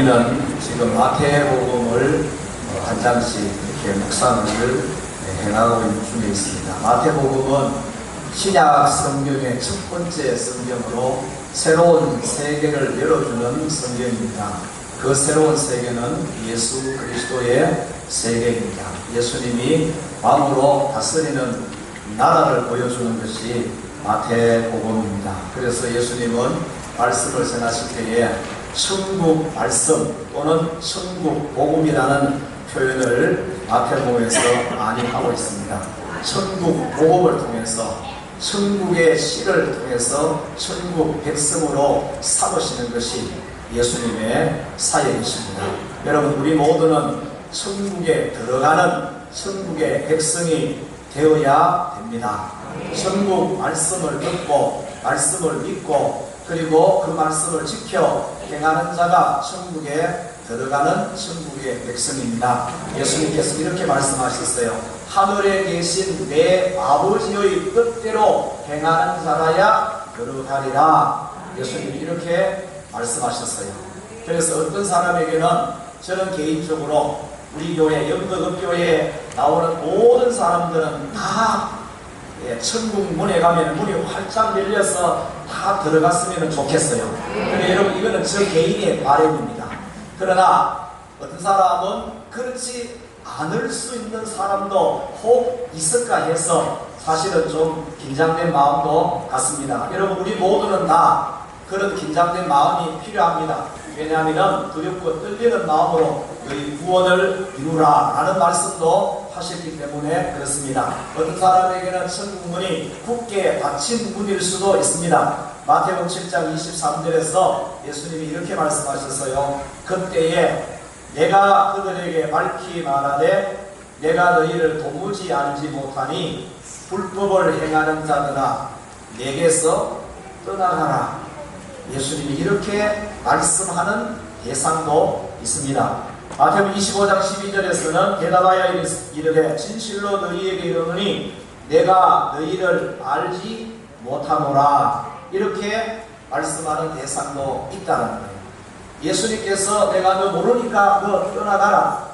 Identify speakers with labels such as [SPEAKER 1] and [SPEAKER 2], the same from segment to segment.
[SPEAKER 1] 우리는 지금 마태복음을 한 장씩 이렇게 묵상을 해나가고 있는 중에 있습니다. 마태복음은 신약 성경의 첫 번째 성경으로 새로운 세계를 열어주는 성경입니다. 그 새로운 세계는 예수 그리스도의 세계입니다. 예수님이 왕으로 다스리는 나라를 보여주는 것이 마태복음입니다. 그래서 예수님은 말씀을 전하실 때에 천국 말씀 또는 천국 복음이라는 표현을 마태복음에서 많이 하고 있습니다. 천국 복음을 통해서 천국의 씨를 통해서 천국 백성으로 삼으시는 것이 예수님의 사역이십니다. 여러분, 우리 모두는 천국에 들어가는 천국의 백성이 되어야 됩니다. 천국 말씀을 듣고 말씀을 믿고 그리고 그 말씀을 지켜 행하는 자가 천국에 들어가는 천국의 백성입니다. 예수님께서 이렇게 말씀하셨어요. 하늘에 계신 내 아버지의 뜻대로 행하는 자라야 들어가리라. 예수님이 이렇게 말씀하셨어요. 그래서 어떤 사람에게는 저는 개인적으로 우리 교회 영덕읍교회에 나오는 모든 사람들은 다 천국 문에 가면 문이 활짝 열려서 다 들어갔으면 좋겠어요. 근데 여러분, 이거는 저 개인의 바람입니다. 그러나 어떤 사람은 그렇지 않을 수 있는 사람도 혹 있을까 해서 사실은 좀 긴장된 마음도 같습니다. 여러분, 우리 모두는 다 그런 긴장된 마음이 필요합니다. 왜냐하면 두렵고 떨리는 마음으로 너희 구원을 이루라 라는 말씀도 하셨기 때문에 그렇습니다. 어떤 사람에게는 천국 문이 굳게 닫힌 문일 수도 있습니다. 마태복음 7장 23절에서 예수님이 이렇게 말씀하셨어요. 그때에 내가 그들에게 밝히 말하되 내가 너희를 도무지 알지 못하니 불법을 행하는 자들아 내게서 떠나가라. 예수님이 이렇게 말씀하는 대상도 있습니다. 마태복음 25장 12절에서는 대답하여 이르되 진실로 너희에게 이르노니 내가 너희를 알지 못하노라. 이렇게 말씀하는 대상도 있다는 거예요. 예수님께서 내가 너 모르니까 너 떠나가라.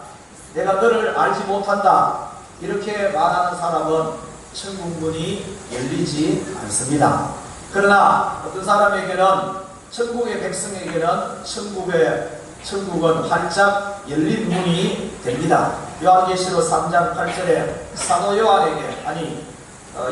[SPEAKER 1] 내가 너를 알지 못한다. 이렇게 말하는 사람은 천국 문이 열리지 않습니다. 그러나 어떤 사람에게는 천국의 백성에게는 천국은 활짝 열린 문이 됩니다. 요한계시록 3장 8절에 사도 요한에게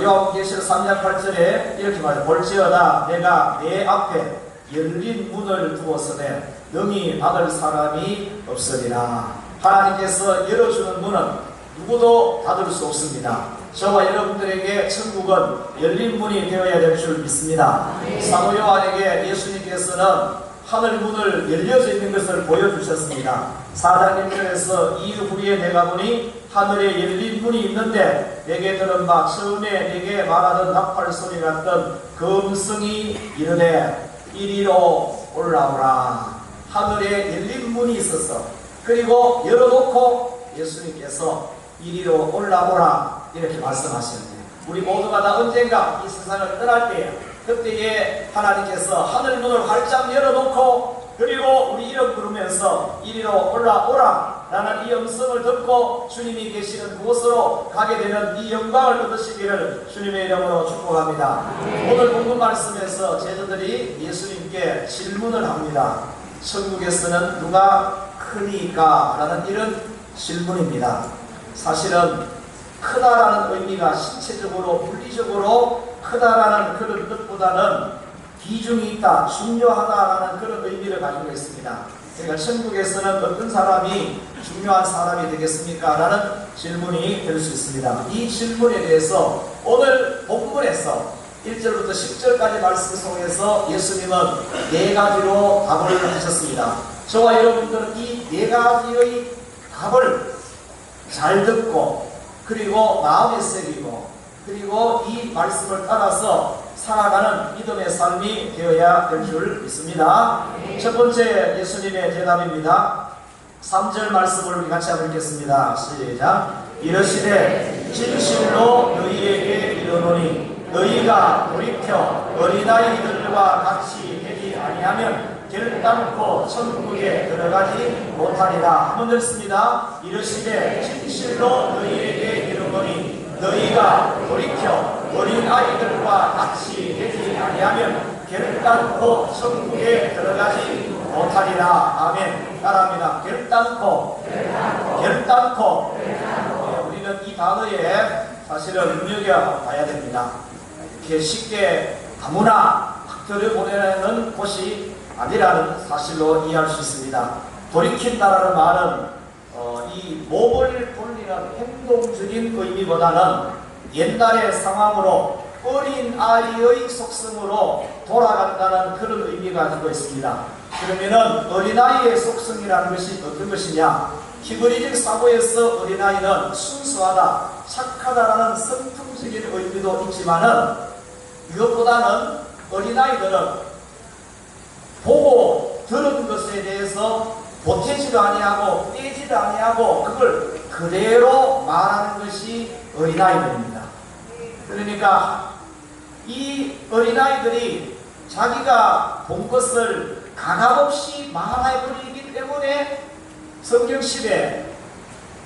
[SPEAKER 1] 요한계시록 3장 8절에 이렇게 말해요. 볼지어다 내가 내 앞에 열린 문을 두었으되 능히 막을 사람이 없으리라. 하나님께서 열어주는 문은 누구도 닫을 수 없습니다. 저와 여러분들에게 천국은 열린 문이 되어야 될 줄 믿습니다. 사도 요한에게 예수님께서는 하늘 문을 열려져 있는 것을 보여주셨습니다. 4장 1절에서 이후에 내가 보니 하늘에 열린 문이 있는데 내게 들은 바 처음에 내게 말하던 나팔 소리 같던 그 음성이 이르되 이리로 올라오라. 하늘에 열린 문이 있어서 그리고 열어놓고 예수님께서 이리로 올라오라 이렇게 말씀하시는데 우리 모두가 다 언젠가 이 세상을 떠날 때에 그때에 하나님께서 하늘 문을 활짝 열어놓고 그리고 우리 이름 부르면서 이리로 올라오라 라는 이 음성을 듣고 주님이 계시는 그곳으로 가게 되는 이 영광을 얻으시기를 주님의 이름으로 축복합니다. 오늘 본문 말씀에서 제자들이 예수님께 질문을 합니다. 천국에서는 누가 크니까? 라는 이런 질문입니다. 사실은 크다라는 의미가 신체적으로 물리적으로 크다라는 그런 뜻보다는 비중이 있다, 중요하다라는 그런 의미를 가지고 있습니다. 그러니까 천국에서는 어떤 사람이 중요한 사람이 되겠습니까? 라는 질문이 될 수 있습니다. 이 질문에 대해서 오늘 본문에서 1절부터 10절까지 말씀 속에서 예수님은 4가지로 답을 하셨습니다. 저와 여러분들은 이 4가지의 답을 잘 듣고 그리고 마음에 새기고 그리고 이 말씀을 따라서 살아가는 믿음의 삶이 되어야 될 줄 믿습니다. 첫 번째 예수님의 대답입니다. 3절 말씀을 우리 같이 한번 읽겠습니다. 시작. 이르시되 진실로 너희에게 이르노니 너희가 돌이켜 어린아이들과 같이 되지 아니하면 결단코 천국에 들어가지 못하리라. 한번 읽습니다. 이르시되 진실로 너희에게 이르노니 너희가 돌이켜 어린 아이들과 같이 되지 아니하면 결단코 천국에 들어가지 못하리라. 아멘. 따라합니다. 결단코. 우리는 이 단어에 사실은 눈여겨봐야 됩니다. 이렇게 쉽게 아무나 학교를 보내는 곳이 아니라는 사실로 이해할 수 있습니다. 돌이킨다라는 말은 이 몸을 돌리는 행동적인 의미보다는 옛날의 상황으로 어린 아이의 속성으로 돌아간다는 그런 의미가 가지고 있습니다. 그러면은 어린아이의 속성이라는 것이 어떤 것이냐? 히브리적 사고에서 어린아이는 순수하다, 착하다라는 성품적인 의미도 있지만은 이것보다는 어린아이들은 보고 들은 것에 대해서 보태지도 아니하고 떼지도 아니하고 그걸 그대로 말하는 것이 어린아이들입니다. 그러니까 이 어린아이들이 자기가 본 것을 가감없이 말해버리기 때문에 성경시대에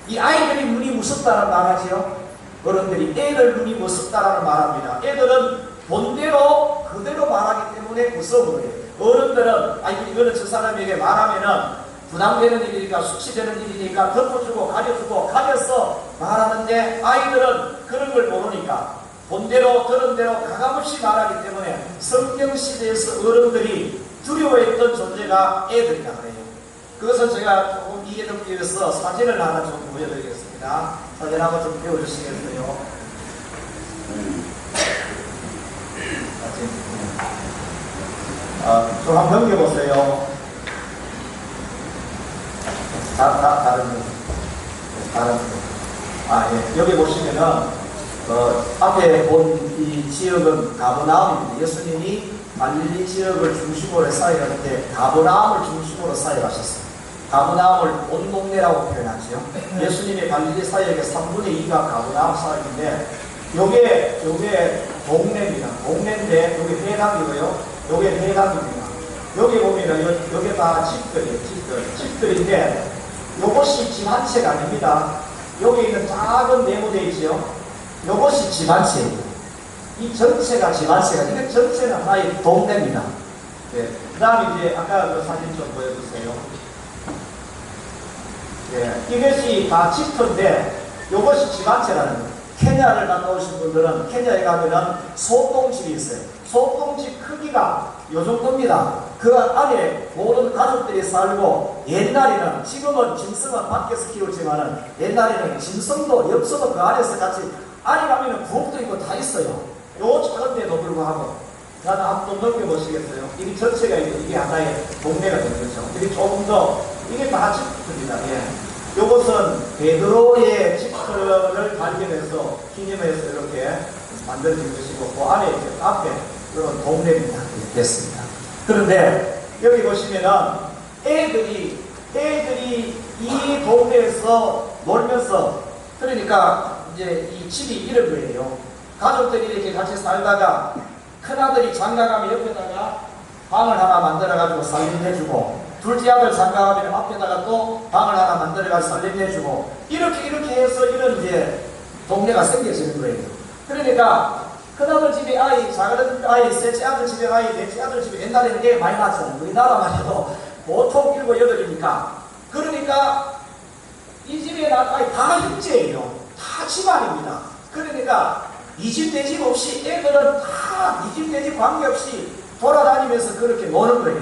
[SPEAKER 1] 이 아이들이 눈이 무섭다는 말하지요. 어른들이 애들 눈이 무섭다라는 말합니다. 애들은 본대로 그대로 말하기 때문에 무서운 거예요. 어른들은 이거는 저 사람에게 말하면은 부담되는 일이니까 수치되는 일이니까 덮어주고 가려주고 가려서 말하는데 아이들은 그런 걸 모르니까 본대로 들은 대로 가감없이 말하기 때문에 성경시대에서 어른들이 두려워했던 존재가 애들이라 그래요. 그것은 제가 조금 이해를 위해서 사진을 하나 좀 보여드리겠습니다. 사진 한번 좀 배워주시겠어요? 사진. 좀 한번 넘겨보세요. 다른 예. 여기 보시면은 앞에 본 이 지역은 가버나움입니다. 예수님이 갈릴리 지역을 중심으로 사역하는데 가버나움을 중심으로 사역하셨어요. 가버나움을 온 동네라고 표현하죠. 예수님의 갈릴리 사역의 3분의 2가 가버나움 사역인데 요게 동네입니다. 동네인데 요게 회당이고요. 요게 회당입니다. 여기 보면은 요게 다 집들이에요. 집들인데 요것이 집 한 채가 아닙니다. 여기 있는 작은 네모돼 있죠. 요것이 집 한 채예요. 이 전체가 집 한 채가, 이게 전체는 하나의 동네입니다. 네. 그 다음에 이제 아까 그 사진 좀 보여주세요. 네. 이것이 다 집터인데 요것이 집 한 채라는 거예요. 케냐를 갔다 오신 분들은 케냐에 가면은 소똥집이 있어요. 소똥집 크기가 요 정도입니다. 그 안에 모든 가족들이 살고 옛날에는 지금은 짐승은 밖에서 키우지만은 옛날에는 짐승도 엽서도 그 안에서 같이 안에 가면은 부엌도 있고 다 있어요. 요 작은데도 불구하고 나는 한번 넘겨보시겠어요? 이게 전체가 이게 하나의 동네가 된 거죠. 이게 조금 더 이게 다 집터입니다. 예. 요것은 베드로의 집터를 발견해서 기념해서 이렇게 만들어진 것이고 그 안에 앞에 그런 동네입니다. 됐습니다. 그런데 여기 보시면은 애들이 이 동네에서 놀면서 그러니까 이제 이 집이 이런 거예요. 가족들이 이렇게 같이 살다가 큰아들이 장가가면 옆에다가 방을 하나 만들어가지고 살림해주고 둘째 아들 장가가면 앞에다가 또 방을 하나 만들어가지고 살림해주고 이렇게 해서 이런 이제 동네가 생겨지는 거예요. 그러니까 큰아들 집에 아이, 작은 아이, 셋째 아들 집에 아이, 넷째 아들 집에 옛날에는 게 많이 낳았잖아요. 우리나라만 해도 보통 7, 8이니까 그러니까 이 집에 낳은 아이 다 형제예요. 다 집안입니다. 그러니까 이 집 내 집 없이 애들은 다 이 집 내 집 관계없이 돌아다니면서 그렇게 노는 거예요.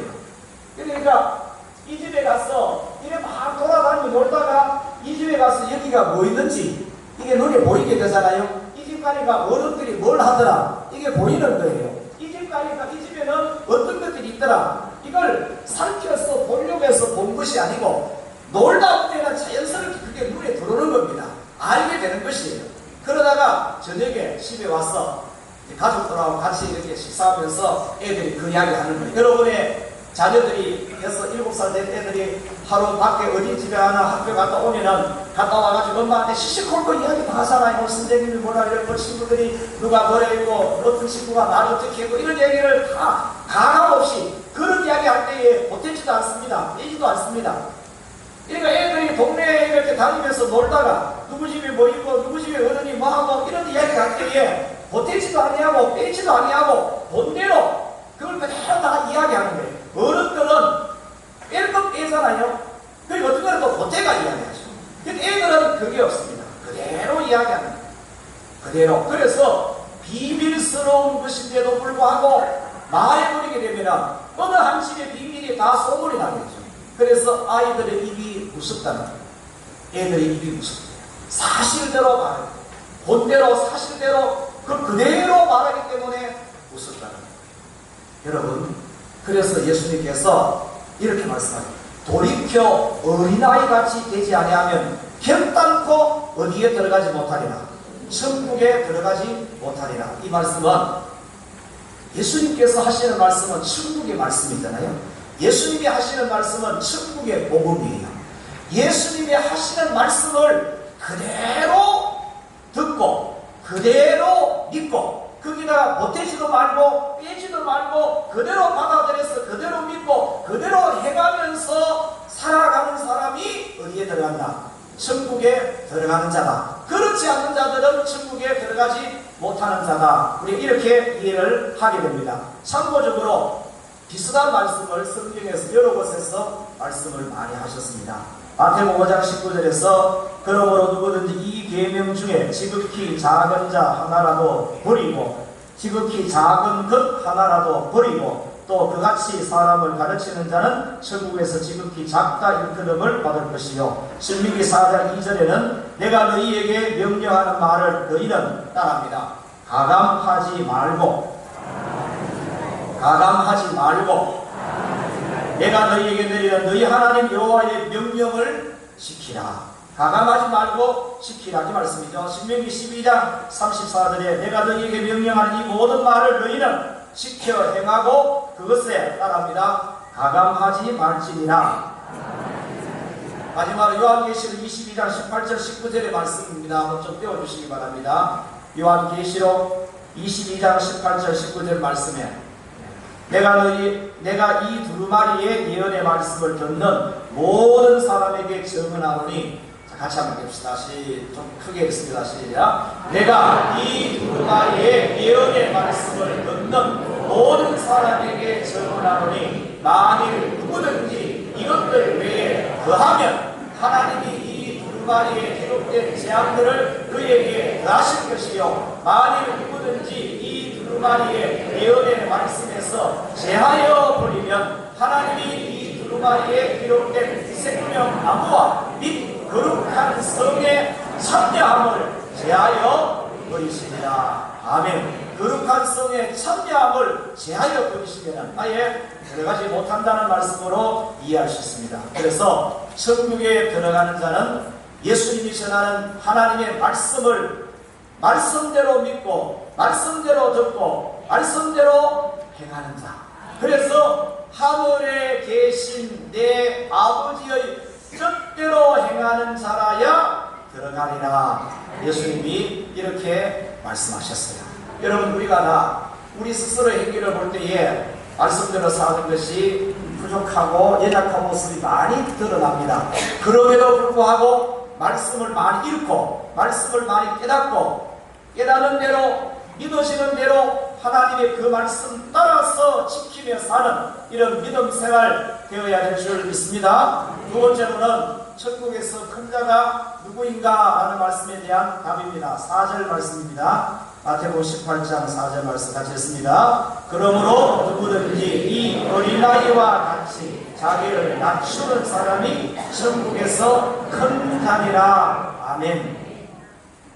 [SPEAKER 1] 그러니까 이 집에 가서 이래 막 돌아다니고 놀다가 이 집에 가서 여기가 뭐 있는지 이게 눈에 보이게 되잖아요. 이 집 가니까 어른들이 뭘 하더라 이게 보이는 거예요. 이 집 가니까 이 집에는 어떤 것들이 있더라 이걸 살펴서 보려고 해서 본 것이 아니고 놀다 보면 자연스럽게 그게 눈에 들어오는 겁니다. 알게 되는 것이에요. 그러다가 저녁에 집에 와서 가족들하고 같이 이렇게 식사하면서 애들이 그 이야기 하는 거예요. 여러분의 자녀들이 6, 7살 된 애들이 하루 밖에 어린이집에 하나 학교 갔다 오면은 갔다 와가지고 엄마한테 시시콜콜 이야기 다 하잖아요. 뭐 선생님이 뭐라 이러고 친구들이 누가 뭐라 했고 어떤 친구가 날 어떻게 했고 이런 얘기를 다 가감 없이 그런 이야기 할 때에 보태지도 않습니다. 빼지도 않습니다. 그러니까 애들이 동네에 이렇게 다니면서 놀다가 누구 집에 뭐 있고 누구 집에 어른이 뭐 하고 이런 이야기 할 때에 보태지도 아니하고 빼지도 아니하고 본대로 그걸 그대로 다 이야기하는 거예요. 어른들은 뺄 것 빼잖아요. 그리고 어떤 거는 또 보태가 이야기하죠. 근데 애들은 그게 없습니다. 그대로 이야기하는 거예요. 그대로. 그래서 비밀스러운 것인데도 불구하고 말해버리게 되면 어느 한 집의 비밀이 다 소문이 나겠죠. 그래서 아이들의 입이 무섭다는 거예요. 애들의 입이 무섭대요. 사실대로 말해요. 본대로 사실대로 그대로 말하기 때문에 무섭다는 거예요. 여러분, 그래서 예수님께서 이렇게 말씀하세요. 돌이켜 어린아이같이 되지 아니하면 결단코 어디에 들어가지 못하리라. 천국에 들어가지 못하리라. 이 말씀은 예수님께서 하시는 말씀은 천국의 말씀이잖아요. 예수님이 하시는 말씀은 천국의 복음이에요. 예수님이 하시는 말씀을 그대로 듣고 그대로 믿고 거기다가 보태지도 말고 빼지도 말고 그대로 받아들여서 그대로 믿고 그대로 해가면서 살아가는 사람이 어디에 들어간다? 천국에 들어가는 자다. 그렇지 않는 자들은 천국에 들어가지 못하는 자다. 우리 이렇게 이해를 하게 됩니다. 참고적으로 비슷한 말씀을 성경에서 여러 곳에서 말씀을 많이 하셨습니다. 마태복음 5장 19절에서 그러므로 누구든지 이 계명 중에 지극히 작은 자 하나라도 버리고 지극히 작은 것 하나라도 버리고 또 그같이 사람을 가르치는 자는 천국에서 지극히 작다 일컬음을 받을 것이요. 신명기 4장 2절에는 내가 너희에게 명령하는 말을 너희는 따릅니다. 가감하지 말고 내가 너희에게 내리는 너희 하나님 여호와의 명령을 지키라. 가감하지 말고 지키라. 이 말씀이죠. 신명기 12장 34절에 내가 너희에게 명령하는 이 모든 말을 너희는 지켜 행하고 그것에 따릅니다. 가감하지 말지니라. 마지막으로 요한계시록 22장 18절 19절의 말씀입니다. 한번 좀 떼어주시기 바랍니다. 요한계시록 22장 18절 19절 말씀에 내가 이 두루마리의 예언의 말씀을 듣는 모든 사람에게 증언하노니. 자, 같이 한번 봅시다. 좀 크게 읽습니다. 시작. 내가 이 두루마리의 예언의 말씀을 듣는 모든 사람에게 증언하노니 만일 누구든지 이것들 외에 더하면 하나님이 이 두루마리에 기록된 재앙들을 그에게 더하실 것이요 만일 누구든지 이 두루마리의 예언의 말씀에서 제하여 버리면 하나님이 이 두루마리에 기록된 생명나무와 및 거룩한 성의 참여함을 제하여 버리시리라. 아멘. 거룩한 성의 참여함을 제하여 버리시면 아예 들어가지 못한다는 말씀으로 이해할 수 있습니다. 그래서 천국에 들어가는 자는 예수님이 전하는 하나님의 말씀을 말씀대로 믿고 말씀대로 듣고 말씀대로 행하는 자. 그래서 하늘에 계신 내 아버지의 뜻대로 행하는 자라야 들어가리라. 예수님이 이렇게 말씀하셨어요. 여러분, 우리가 다 우리 스스로의 행위를 볼 때에 말씀대로 사는 것이 부족하고 연약한 모습이 많이 드러납니다. 그럼에도 불구하고 말씀을 많이 읽고 말씀을 많이 깨닫고 깨닫는 대로 믿으시는 대로 하나님의 그 말씀 따라서 지키며 사는 이런 믿음 생활 되어야 될 줄 믿습니다. 두 번째로는 천국에서 큰 자가 누구인가 라는 말씀에 대한 답입니다. 4절 말씀입니다. 마태복음 18장 4절 말씀 같이 했습니다. 그러므로 누구든지 이 어린아이와 같이 자기를 낮추는 사람이 천국에서 큰 자니라. 아멘.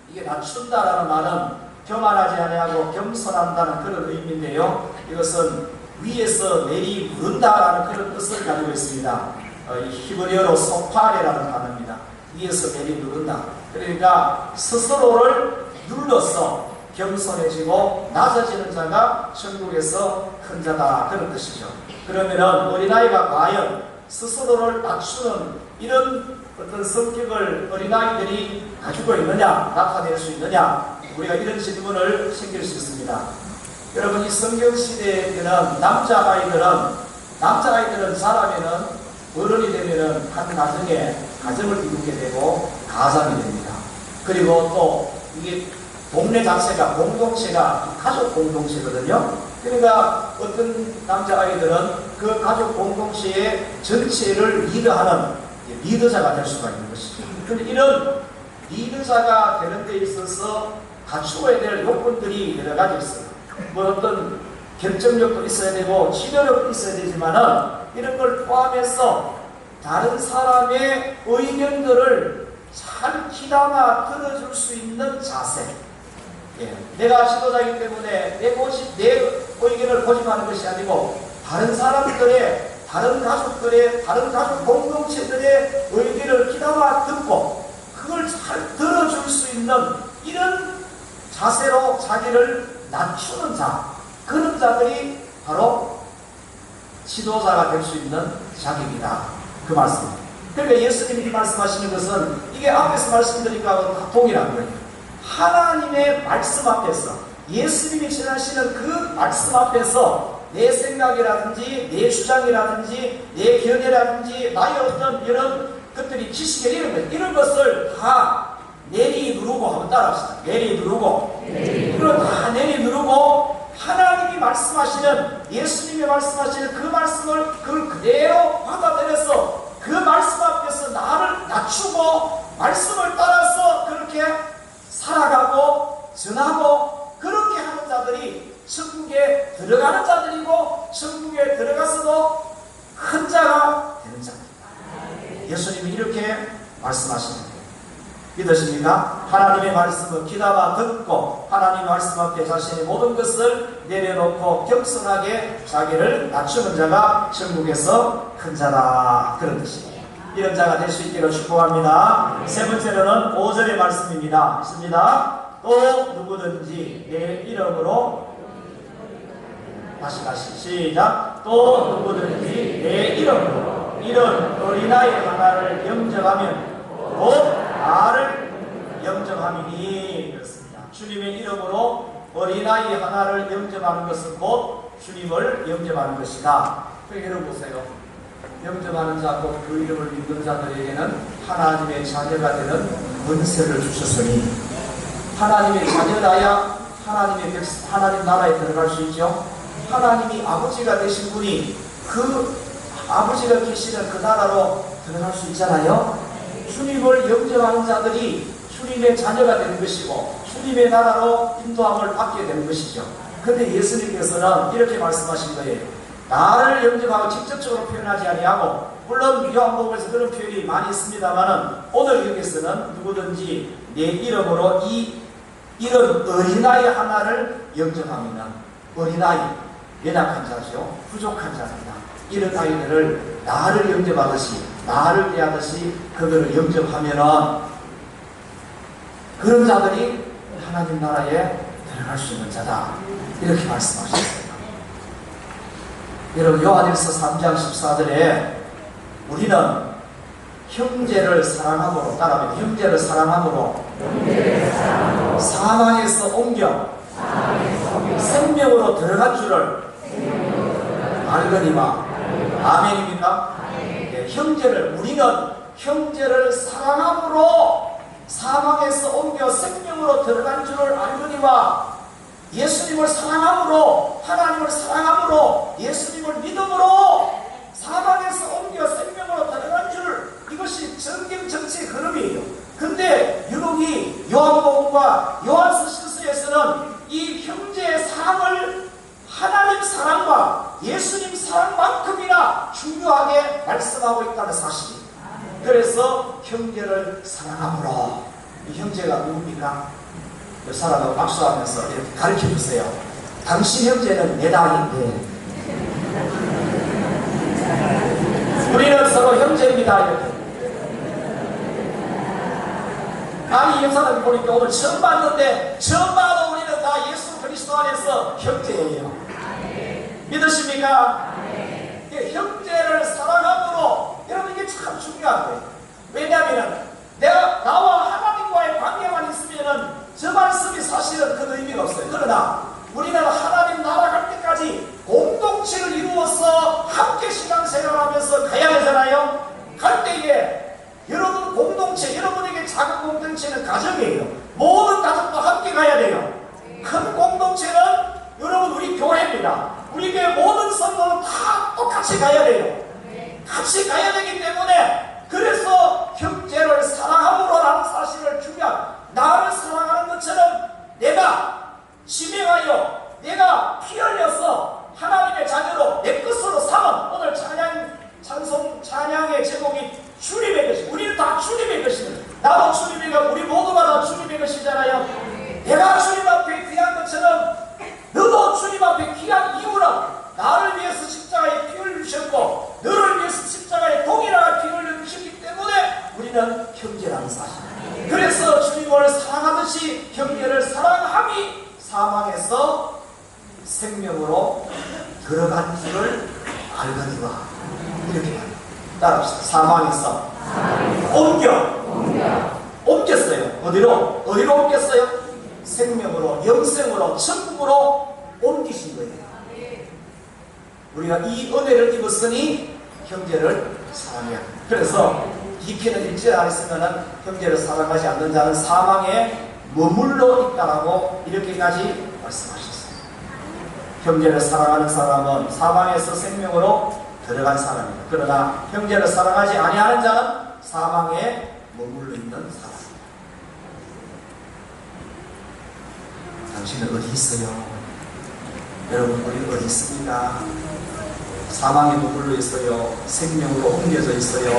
[SPEAKER 1] 이게 낮춘다라는 말은 교만하지 아니하고 겸손한다는 그런 의미인데요. 이것은 위에서 내리부른다라는 그런 뜻을 가지고 있습니다. 히브리어로 소파레라는 단어입니다. 위에서 내리누른다. 그러니까 스스로를 눌러서 겸손해지고 낮아지는 자가 천국에서 큰 자다, 그런 뜻이죠. 그러면은 어린아이가 과연 스스로를 낮추는 이런 어떤 성격을 어린아이들이 가지고 있느냐, 나타낼 수 있느냐, 우리가 이런 질문을 생길 수 있습니다. 여러분, 이 성경시대에는 남자아이들은 자라면은 어른이 되면은 한 가정에 가정을 이루게 되고 가장이 됩니다. 그리고 또 이게 동네 자체가 공동체가 가족 공동체거든요. 그러니까 어떤 남자아이들은 그 가족 공동체의 전체를 리드하는 리더자가 될 수가 있는 것이죠. 그런데 이런 리더자가 되는 데 있어서 갖추어야 될 요건들이 여러 가지 있어요. 뭐 어떤 결정력도 있어야 되고 지도력도 있어야 되지만은 이런 걸 포함해서 다른 사람의 의견들을 잘 귀담아 들어줄 수 있는 자세. 내가 지도자이기 때문에 내 의견을 고집하는 것이 아니고 다른 사람들의, 다른 가족들의, 다른 가족 공동체들의 의견을 귀담아 듣고 그걸 잘 들어줄 수 있는 이런 자세로 자기를 낮추는 자, 그런 자들이 바로 지도자가 될 수 있는 자격이다, 그 말씀입니다. 그러니까 예수님이 말씀하시는 것은 이게 앞에서 말씀드린 거하고 다 동일한 거예요. 하나님의 말씀 앞에서, 예수님이 전하시는 그 말씀 앞에서 내 생각이라든지 내 주장이라든지 내 견해라든지 나의 어떤 이런 것들이 지식이 이런 것을 다 내리누르고, 한번 따라합시다. 내리누르고, 이걸 다 내리누르고 하나님이 말씀하시는, 예수님이 말씀하시는 그 말씀을 그걸 그대로 받아들여서 그 말씀 앞에서 나를 낮추고 말씀을 따라서 그렇게 살아가고 전하고 그렇게 하는 자들이 천국에 들어가는 자들이고 천국에 들어가서도 큰 자가 되는 자입니다. 예수님이 이렇게 말씀하시는 거예요. 믿으십니까? 하나님의 말씀을 귀담아 듣고 하나님의 말씀 앞에 자신의 모든 것을 내려놓고 겸손하게 자기를 낮추는 자가 천국에서 큰 자다, 그런 뜻입니다. 이런 자가 될 수 있기를 축복합니다. 세 번째로는 5절의 말씀입니다. 있습니다. 또 누구든지 내 이름으로, 다시 시작. 또 누구든지 내 이름으로 이런 어린아이 하나를 영접하면 곧 나를 영접함이니, 그렇습니다. 주님의 이름으로 어린아이 하나를 영접하는 것은 곧 주님을 영접하는 것이다. 여러분 보세요. 영접하는 자, 곧 그 이름을 믿는 자들에게는 하나님의 자녀가 되는 은혜를 주셨으니, 하나님의 자녀라야 하나님 나라에 들어갈 수 있죠. 하나님이 아버지가 되신 분이 그 아버지가 계시는 그 나라로 들어갈 수 있잖아요. 주님을 영접하는 자들이 주님의 자녀가 되는 것이고 주님의 나라로 인도함을 받게 되는 것이죠. 그런데 예수님께서는 이렇게 말씀하신 거예요. 나를 영접하고 직접적으로 표현하지 아니하고, 물론 요한복음에서 그런 표현이 많이 있습니다만은 오늘 여기서는 누구든지 내 이름으로 이런 어린아이 하나를 영접하면, 어린아이, 연약한 자죠, 부족한 자입니다. 이런 아이들을 나를 영접하듯이, 나를 대하듯이 그들을 영접하면은 그런 자들이 하나님 나라에 들어갈 수 있는 자다, 이렇게 말씀하셨어요. 여러분, 요한일서 3장 14절에 우리는 형제를 사랑함으로, 따라하면 형제를 사랑함으로 사망에서 옮겨 생명으로 들어간 줄을 알거니와. 아멘입니까? 네, 우리는 형제를 사랑함으로 사망에서 옮겨 생명으로 들어간 줄을 알거니와. 예수님을 사랑함으로, 하나님을 사랑함으로, 예수님을 믿음으로 사망에서 옮겨 생명으로 들어간 줄, 이것이 성경 전체의 흐름이에요. 근데 유독이 요한복음과 요한서 신서에서는 이 형제의 사랑을 하나님 사랑과 예수님 사랑만큼이나 중요하게 말씀하고 있다는 사실입니다. 그래서 형제를 사랑함으로, 이 형제가 누굽니까? 그 사람하고 박수하면서 이렇게 가르쳐 주세요. 당신 형제는 내 딸인데 우리는 서로 형제입니다, 이렇게. 아니, 이 사람이 보니까 오늘 처음 봤는데 처음 봐도 우리 우리는 다 예수 그리스도 안에서 형제예요. 믿으십니까? 형제를 사랑함으로, 여러분 이게 참 중요한 거예요. 왜냐하면 내가 나와 하나님과의 관계만 있으면은 저 말씀이 사실은 큰 의미가 없어요. 그러나 우리는 하나님 나라 갈 때까지 공동체를 이루어서 함께 신앙생활하면서 가야 되잖아요. 갈 때에 여러분 공동체, 여러분에게 작은 공동체는 가정이에요. 모든 가족도 함께 가야 돼요. 큰 공동체는 여러분 우리 교회입니다. 우리 교회 모든 성도는 다 똑같이 가야 돼요. 같이 가야 되기 때문에, 그래서 형제를 사랑함으로라는 사실을 나를 사랑하는 것처럼 내가 지명하여 내가 피 흘려서 하나님의 자녀로 내 것으로 삼은, 오늘 찬양의 제목이 주님의 것이, 우리는 다 주님의 것입니다. 나도 주님의 것, 우리 모두가 다 주님의 것이잖아요. 내가 주님 앞에 귀한 것처럼 너도 주님 앞에 귀한 이유는 나를 위해서 십자가에 피 흘리셨고 너를 위해서 십자가에 동일하게 피 흘리셨기 때문에 우리는 형제라는 사실. 그래서 주님을 사랑하듯이 형제를 사랑함이 사망에서 생명으로 들어간 줄을 알거니와. 이렇게 말합니다. 따라합시다. 사망에서 옮겼어요. 어디로 옮겼어요? 생명으로, 영생으로, 천국으로 옮기신 거예요. 우리가 이 은혜를 입었으니 형제를 사랑해야 합니다. 그래서 깊이는 1절 안에 쓰면은 형제를 사랑하지 않는 자는 사망에 머물러 있다라고 이렇게까지 말씀하셨어요. 형제를 사랑하는 사람은 사망에서 생명으로 들어간 사람입니다. 그러나 형제를 사랑하지 아니하는 자는 사망에 머물러 있는 사람입니다. 당신은 어디 있어요? 여러분, 우리 어디 있습니까? 사망에 머물러 있어요? 생명으로 옮겨져 있어요?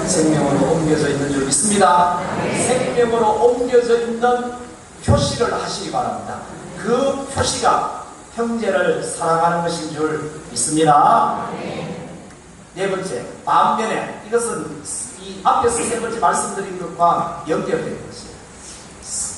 [SPEAKER 1] 생명으로 옮겨져 있는 줄 믿습니다. 생명으로 옮겨져 있는 표시를 하시기 바랍니다. 그 표시가 형제를 사랑하는 것인 줄 믿습니다. 네 번째, 반면에, 이것은 이 앞에서 세 번째 말씀드린 것과 연결된 것이에요.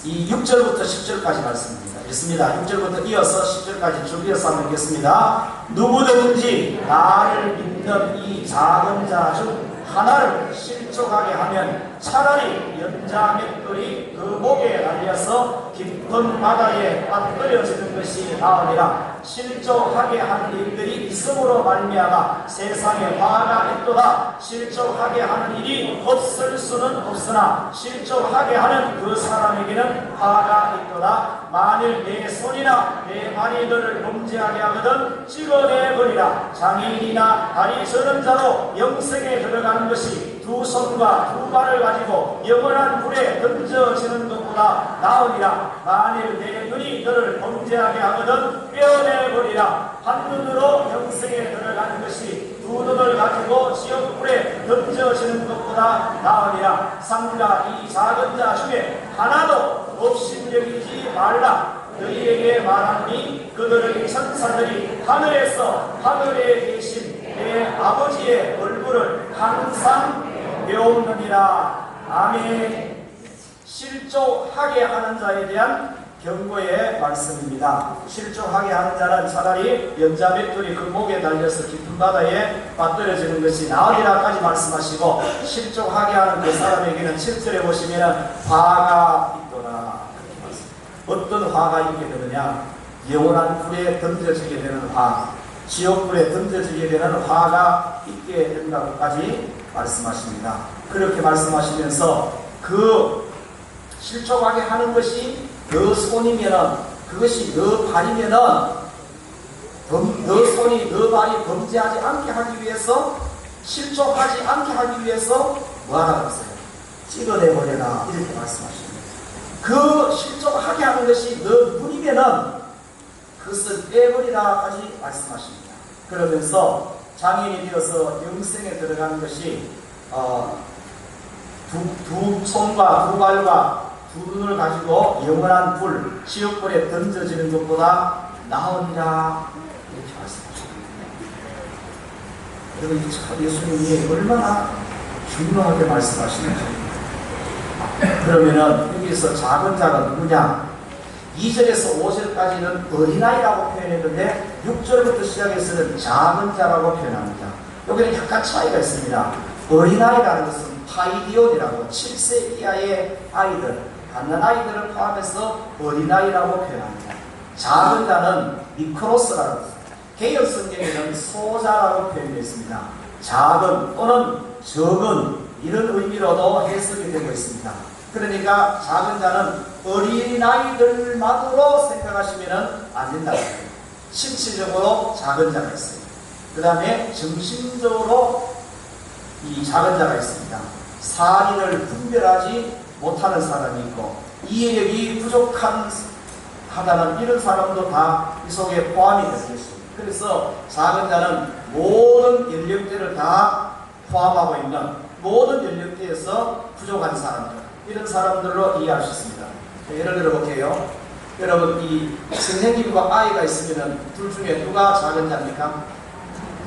[SPEAKER 1] 이 6절부터 10절까지 말씀입니다. 읽습니다. 6절부터 이어서 10절까지 쭉 이어서 한번 읽겠습니다. 누구든지 나를 믿는 이 작은 자 중 하나를 실족하게 하면 차라리 연자 맷돌이 그 목에 달려서 깊은 바다에 빠뜨려지는 것이 나으리라. 실족하게 하는 일들이 있음으로 말미암아 세상에 화가 있도다. 실족하게 하는 일이 없을 수는 없으나 실족하게 하는 그 사람에게는 화가 있도다. 만일 내 손이나 내 발이 너를 범죄하게 하거든 찍어내버리라. 장애인이나 다리 저는 자로 영생에 들어가는 것이 두 손과 두 발을 가지고 영원한 불에 던져지는 것보다 나으리라. 만일 내 눈이 너를 범죄하게 하거든 빼어내버리라. 한 눈으로 영생에 들어가는 것이 두 눈을 가지고 지옥불에 던져지는 것보다 나으리라. 삼가 이 작은 자 중에 하나도 업신여기지 말라. 너희에게 말하니 그들의 천사들이 하늘에 계신 내 아버지의 얼굴을 항상 배우느니라. 아멘. 실족하게 하는 자에 대한 경고의 말씀입니다. 실족하게 하는 자는 차라리 연자 맷돌이 그 목에 달려서 깊은 바다에 빠뜨려지는 것이 나으리라까지 말씀하시고, 실족하게 하는 그 사람에게는 7절에 보시면 화가 있더라. 어떤 화가 있게 되느냐? 영원한 불에 던져지게 되는 화, 지옥불에 던져지게 되는 화가 있게 된다고까지 말씀하십니다. 그렇게 말씀하시면서 그 실족하게 하는 것이 너 손이면은, 그것이 너 발이면은, 너 손이 너 발이 범죄하지 않게 하기 위해서, 실족하지 않게 하기 위해서 뭐하라고 했어요? 찍어내버려라. 이렇게 말씀하십니다. 그 실족하게 하는 것이 너 눈이면은 그것을 빼버리라까지 말씀하십니다. 그러면서 장애인이 되어서 영생에 들어가는 것이 두 손과 두 발과 두 눈을 가지고 영원한 불, 지옥불에 던져지는 것보다 나으리라. 이렇게 말씀하십니다. 여러분, 참 예수님이 얼마나 중요하게 말씀하시는지. 그러면은 여기서 작은 자가 누구냐? 2절에서 5절까지는 어린아이라고 표현했는데 6절부터 시작해서는 작은 자라고 표현합니다. 여기는 약간 차이가 있습니다. 어린아이라는 것은 파이디온이라고 7세 이하의 아이들, 갓난아이들을 포함해서 어린아이라고 표현합니다. 작은 자는 미크로스라고 개역 성경에는 소자라고 표현되어 있습니다. 작은 또는 적은 이런 의미로도 해석이 되고 있습니다. 그러니까 작은 자는 어린아이들만으로 생각하시면 안 된다고 해요. 실질적으로 작은 자가 있어요. 그 다음에 정신적으로 이 작은 자가 있습니다. 사리를 분별하지 못하는 사람이 있고 이해력이 부족하다는 이런 사람도 다 이 속에 포함이 되어 있습니다. 그래서 작은 자는 모든 연령대를 다 포함하고 있는 모든 연령대에서 부족한 사람들, 이런 사람들로 이해할 수 있습니다. 예를 들어 볼게요. 여러분, 이 선생님과 아이가 있으면 둘 중에 누가 작은 자입니까?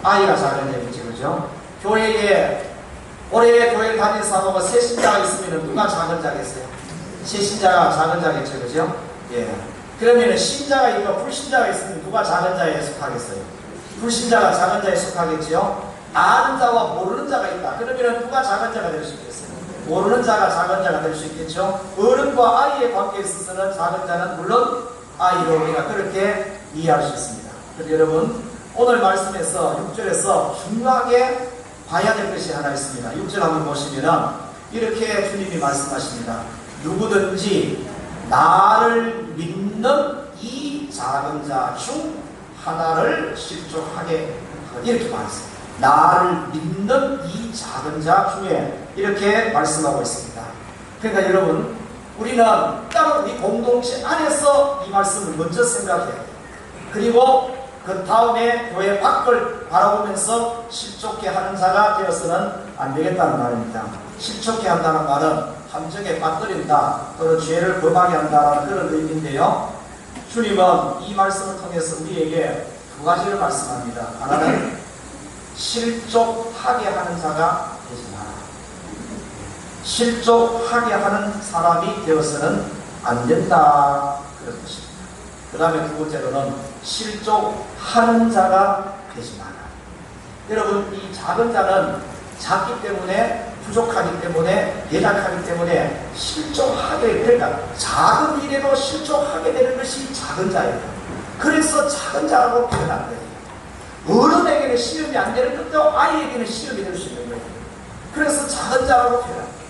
[SPEAKER 1] 아이가 작은 자이겠죠, 그죠? 교회에 올해 교회 다니는 사람하고 새신자가 있으면 누가 작은 자겠어요? 새신자가 작은 자겠죠, 그죠? 예. 그러면 신자가 있고 불신자가 있으면 누가 작은 자에 속하겠어요? 불신자가 작은 자에 속하겠죠? 아는 자와 모르는 자가 있다. 그러면 누가 작은 자가 될 수 있겠어요? 모르는 자가 작은 자가 될 수 있겠죠? 어른과 아이의 관계에 있어서는 작은 자는 물론 아이로 우리가 그렇게 이해할 수 있습니다. 그래서 여러분, 오늘 말씀에서 6절에서 중요하게 봐야 될 것이 하나 있습니다. 6절 한번 보시면은 이렇게 주님이 말씀하십니다. 누구든지 나를 믿는 이 작은 자 중 하나를 실족하게 이렇게 말했습니다. 나를 믿는 이 작은 자 중에 이렇게 말씀하고 있습니다. 그러니까 여러분, 우리는 따로 우리 공동체 안에서 이 말씀을 먼저 생각해야 돼요. 그리고 그 다음에 교회 밖을 바라보면서 실족해 하는 자가 되어서는 안 되겠다는 말입니다. 실족해 한다는 말은 함정에 빠뜨린다 또는 죄를 범하게 한다는 그런 의미인데요. 주님은 이 말씀을 통해서 우리에게 두 가지를 말씀합니다. 하나는 실족하게 하는 자가 되지 마라. 실족하게 하는 사람이 되어서는 안 된다, 그런 것입니다. 그 다음에 두 번째로는 실족하는 자가 되지 마라. 여러분, 이 작은 자는 작기 때문에, 부족하기 때문에, 연약하기 때문에 실족하게, 그러니까 작은 일에도 실족하게 되는 것이 작은 자예요. 그래서 작은 자라고 표현한 거예요. 어른에게는 시험이 안 되는 것도 아이에게는 시험이 될 수 있는 거예요. 그래서 작은 자라고 표현합니다.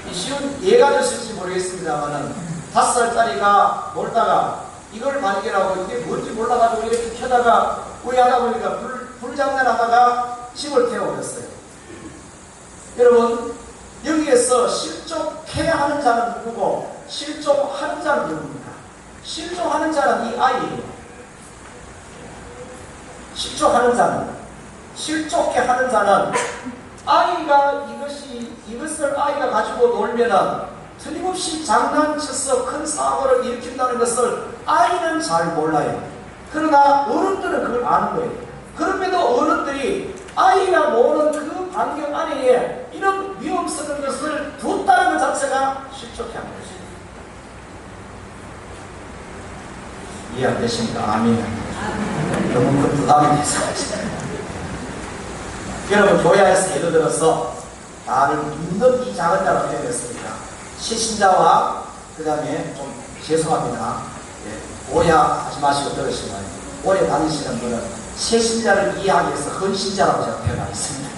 [SPEAKER 1] 이 쉬운 예가 되실지 모르겠습니다만은 5살짜리가 놀다가 이걸 발견하고 이게 뭔지 몰라가지고 이렇게 켜다가 우회하다 보니까 불장난하다가 집을 태워버렸어요. 여러분, 여기에서 실족해야 하는 자는 누구고 실족하는 자는 누굽니까? 실족하는 자는 이 아이예요. 실족하는 자는, 실족해 하는 자는 아이가 이것을 아이가 가지고 놀면은 틀림없이 장난쳐서 큰 사고를 일으킨다는 것을 아이는 잘 몰라요. 그러나 어른들은 그걸 아는 거예요. 그럼에도 어른들이 아이가 모르는 그 반경 안에 이런 위험스러운 것을 뒀다는 것 자체가 실족해 하는 것입니다. 이해 안 되십니까? 아멘. 너무 큰 부담이 돼서. 여러분, 교회에서 예를 들어서 나를 믿는 이 작은 자로 표현했습니다. 시신자와 그 다음에 좀 죄송합니다. 오해하지 마시고 들으시면 오래 다니시는 분은 새신자를 이해하기 위해서 헌신자라고 제가 표현하겠습니다.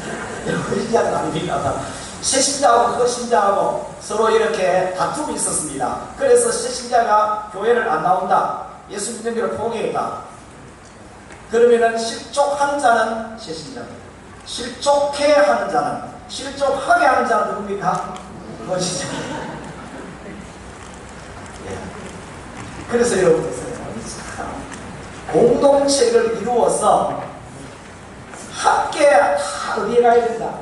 [SPEAKER 1] 헌신자는 아닙니다. 새신자하고 헌신자하고 서로 이렇게 다툼이 있었습니다. 그래서 새신자가 교회를 안 나온다, 예수 믿는 길을 포기했다. 그러면은 실족하는 자는 새신자입니다. 실족해 하는 자는, 실족하게 하는 자는 누굽니까? 헌신자입니다. 그래서 여러분 보세요. 공동체를 이루어서 함께 다 어디에 가야 된다?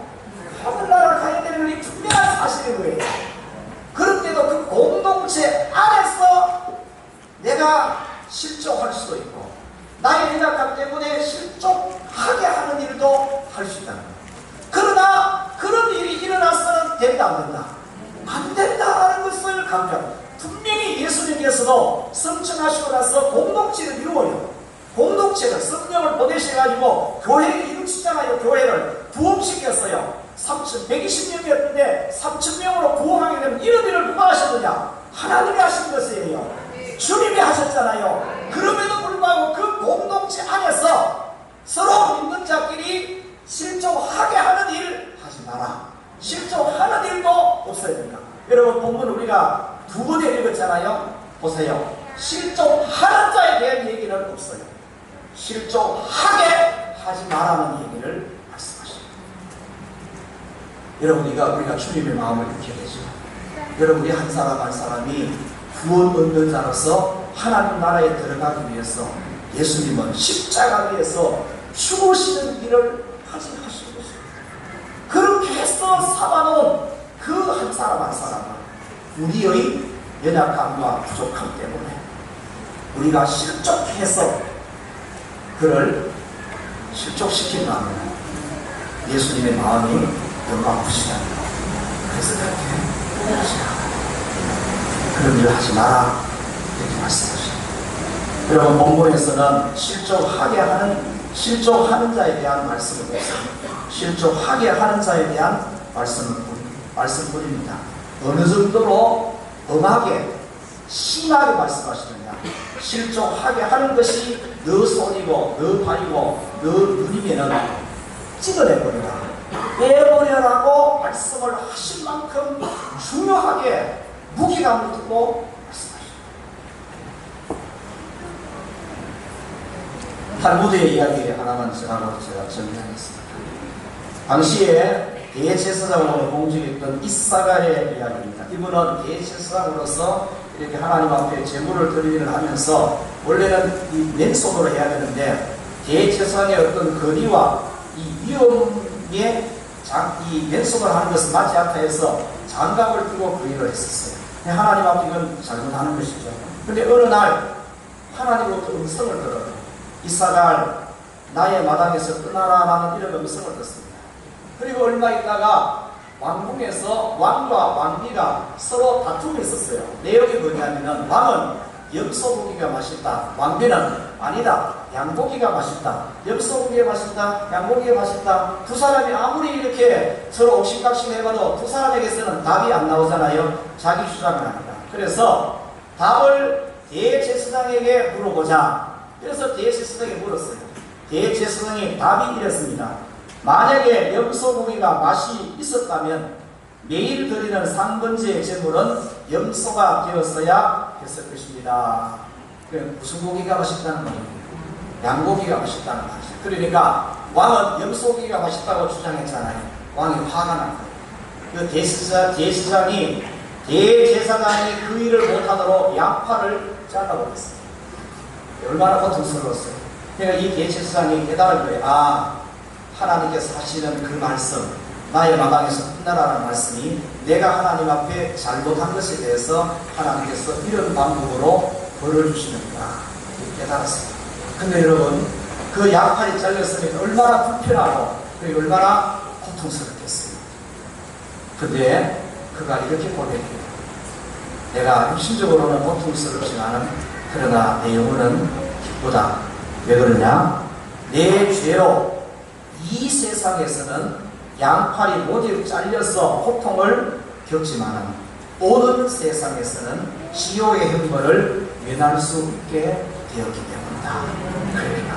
[SPEAKER 1] 하늘나라를 가야 되는 것이 분명한 사실인 거예요. 그런데도 그 공동체 안에서 내가 실족할 수도 있고 나의 연약함 때문에 실족하게 하는 일도 할 수 있다는 거예요. 그러나 그런 일이 일어나서는 된다 안 된다? 안 된다는 것을 강조합니다. 분명히 이미 예수님께서도 성천하시고 나서 공동체를 이루어요. 공동체를 성령을 보내셔가지고 교회를 이루시잖아요. 교회를 부흥시켰어요. 120명이었는데 3,000명으로 부흥하게 되면 이런 일을 누가 하셨느냐? 하나님이 하신 것이에요. 주님이 하셨잖아요. 그럼에도 불구하고 그 공동체 안에서 서로 믿는 자끼리 실족하게 하는 일 하지 마라. 실족하는 일도 없어야 된다. 여러분, 본문 우리가 두 번에 읽었잖아요. 보세요. 실족하는 자에 대한 얘기는 없어요. 실족하게 하지 말라는 얘기를 말씀하십니다. 여러분, 우리가 주님의 마음을 익혀야 되죠. 여러분, 우리 한 사람 한 사람이 구원 얻는 자로서 하나님 나라에 들어가기 위해서 예수님은 십자가 위에서 죽으시는 일을 하신 것입니다. 그렇게 해서 삼아놓은 그 한 사람 한 사람은 우리의 연약함과 부족함 때문에 우리가 실족해서 그를 실족시키는 하면 예수님의 마음이 너무 아프시다는 거. 그래서 그렇게 하시라. 그런 일을 하지 마라. 이렇게 말씀하십니다. 여러분, 본문에서는 실족하는 자에 대한 말씀을 드렸습니다. 실족하게 하는 자에 대한 말씀뿐입니다. 어느 정도로 엄하게 심하게 말씀하시느냐. 실족하게 하는 것이 너 손이고 너 발이고 너 눈이면은 찢어내버려라, 빼버려라고 말씀을 하신 만큼 중요하게 무게감을 두고 말씀하십니다. 탈무드의 이야기 하나만 전하고 제가 정리하겠습니다. 당시에 대제사장으로 공직했던 이사가의 이야기입니다. 이분은 대제사장으로서 이렇게 하나님 앞에 제물을 드리기를 하면서 원래는 이 맨손으로 해야 되는데 대제사장의 어떤 거리와 이 위험에 이 맨손으로 하는 것은 맞지 않다 해서 장갑을 끼고 그 일을 했었어요. 하나님 앞에 이건 잘못하는 것이죠. 그런데 어느 날 하나님으로부터 음성을 들어요. 이사갈 나의 마당에서 떠나라라는 이런 음성을 듣습니다. 그리고 얼마 있다가 왕궁에서 왕과 왕비가 서로 다툼이 있었어요. 내용이 뭐냐면은 왕은 염소고기가 맛있다, 왕비는 아니다, 양고기가 맛있다. 염소고기가 맛있다, 양고기가 맛있다. 두 사람이 아무리 이렇게 서로 옥신각신 해봐도 두 사람에게서는 답이 안 나오잖아요. 자기 주장을 합니다. 그래서 답을 대제사장에게 물어보자. 그래서 대제사장에게 물었어요. 대제사장이 답이 이랬습니다. 만약에 염소고기가 맛이 있었다면 매일 드리는 상번제의 제물은 염소가 되었어야 했을 것입니다. 무슨 고기가 맛있다는 거예요? 양고기가 맛있다는 거죠. 그러니까 왕은 염소고기가 맛있다고 주장했잖아요. 왕이 화가 난 거예요. 그 대제사장이 그 일을 못하도록 양파를 잘라버렸어요. 얼마나 고통스러웠어요. 그러니까 이 대제사장이 깨달은 거예요. 하나님께서 하시는 그 말씀, 나의 마당에서 끝나라는 말씀이 내가 하나님 앞에 잘못한 것에 대해서 하나님께서 이런 방법으로 벌을 주시는구나 깨달았습니다. 근데 여러분, 그 양팔이 잘렸으니 얼마나 불편하고 그리고 얼마나 고통스럽겠어요. 근데 그가 이렇게 고백해요. 내가 육신적으로는 고통스럽지만은 그러나 내 영혼은 기쁘다. 왜 그러냐? 내 죄로 이 세상에서는 양팔이 모두 잘려서 고통을 겪지만 오는 세상에서는 지옥의 형벌을 면할 수 있게 되었기 때문이다. 그러니까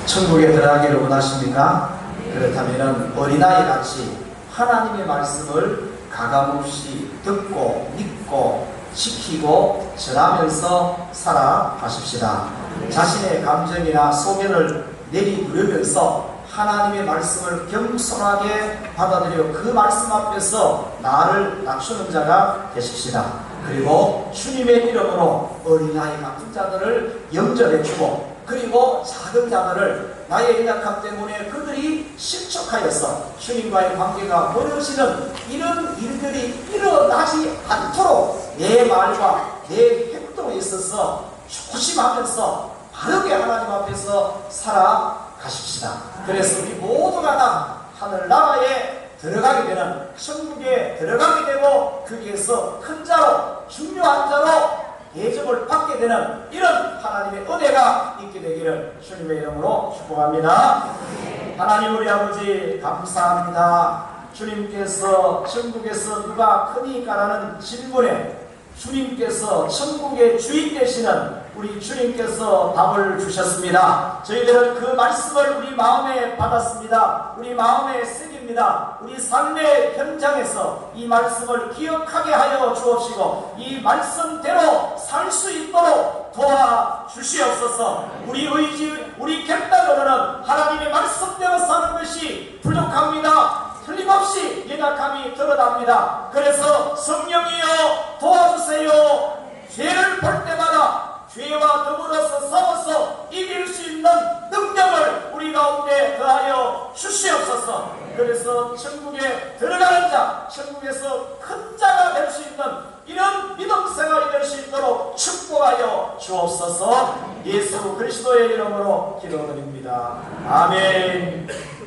[SPEAKER 1] 천국에 들어가기를 원하십니까? 그렇다면 어린아이 같이 하나님의 말씀을 가감없이 듣고 믿고 지키고 전하면서 살아가십시다. 자신의 감정이나 소견을 내리누르면서 하나님의 말씀을 겸손하게 받아들여 그 말씀 앞에서 나를 낮추는 자가 되십시다. 그리고 주님의 이름으로 어린아이 같은 자들을 영접해주고 그리고 작은 자들을 나의 연약함 때문에 그들이 실족하여서 주님과의 관계가 멀어지는 이런 일들이 일어나지 않도록 내 말과 내 행동에 있어서 조심하면서 바르게 하나님 앞에서 살아가십시다. 그래서 우리 모두가 다 하늘나라의 들어가게 되는, 천국에 들어가게 되고 거기에서 큰 자로, 중요한 자로 대접을 받게 되는 이런 하나님의 은혜가 있게 되기를 주님의 이름으로 축복합니다. 하나님 우리 아버지 감사합니다. 주님께서 천국에서 누가 크니까라는 질문에 주님께서 천국의 주인 되시는 우리 주님께서 답을 주셨습니다. 저희들은 그 말씀을 우리 마음에 받았습니다. 우리 마음에 새깁니다. 우리 삶의 현장에서 이 말씀을 기억하게 하여 주옵시고 이 말씀대로 살 수 있도록 도와주시옵소서. 우리 의지, 우리 결단으로는 하나님의 말씀대로 사는 것이 부족합니다. 틀림없이 연약함이 드러납니다. 그래서 성령이여 도와주세요. 죄를 볼 때마다 죄와 더불어서 싸워서 이길 수 있는 능력을 우리 가운데 더하여 주시옵소서. 그래서 천국에 들어가는 자, 천국에서 큰 자가 될 수 있는 이런 믿음 생활이 될 수 있도록 축복하여 주옵소서. 예수 그리스도의 이름으로 기도드립니다. 아멘.